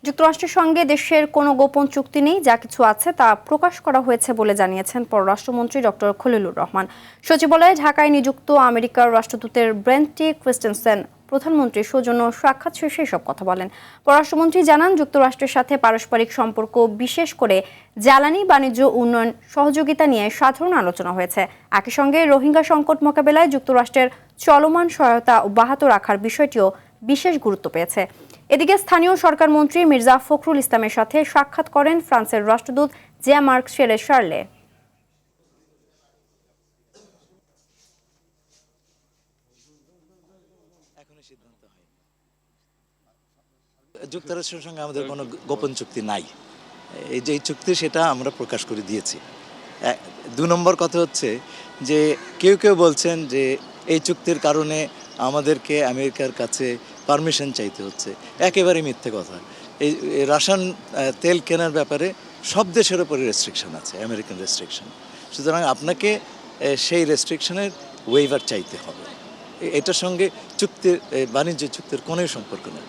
যুক্তরাষ্ট্রের সঙ্গে দেশের কোনো গোপন চুক্তি নেই, যা কিছু আছে তা প্রকাশ করা হয়েছে বলে জানিয়েছেন পররাষ্ট্রমন্ত্রী ডক্টর খলিলুর রহমান। সচিবালয়ে ঢাকায় নিযুক্ত আমেরিকার রাষ্ট্রদূতের ব্রেন্ট টি. ক্রিস্টেনসেন প্রধানমন্ত্রীর সৌজন্য সাক্ষাৎ শেষে এসব কথা বলেন। পররাষ্ট্রমন্ত্রী জানান, যুক্তরাষ্ট্রের সাথে পারস্পরিক সম্পর্ক, বিশেষ করে জ্বালানি, বাণিজ্য, উন্নয়ন সহযোগিতা নিয়ে সাধারণ আলোচনা হয়েছে। একই সঙ্গে রোহিঙ্গা সংকট মোকাবেলায় যুক্তরাষ্ট্রের চলমান সহায়তা অব্যাহত রাখার বিষয়টিও বিশেষ গুরুত্ব পেয়েছে। এদিকে স্থানীয় সরকার মন্ত্রী মির্জা ফখরুল ইসলামের সাথে সাক্ষাৎ করেন ফ্রান্সের রাষ্ট্রদূত জিয়া-মার্ক শার্লে। যুক্তরাষ্ট্রের সঙ্গে আমাদের কোনো গোপন চুক্তি নাই। এই যে চুক্তি, সেটা আমরা প্রকাশ করে দিয়েছি। ২ নম্বর কথা হচ্ছে যে কেউ কেউ বলছেন যে এই চুক্তির কারণে আমাদেরকে আমেরিকার কাছে পারমিশন চাইতে হচ্ছে। একেবারে মিথ্যে কথা। এই রাশিয়ান তেল কেনার ব্যাপারে সব দেশের উপরে রেস্ট্রিকশন আছে, আমেরিকান রেস্ট্রিকশন। সুতরাং আপনাকে সেই রেস্ট্রিকশনের ওয়েভার চাইতে হবে। এটার সঙ্গে বাণিজ্য চুক্তির কোনোই সম্পর্ক নেই।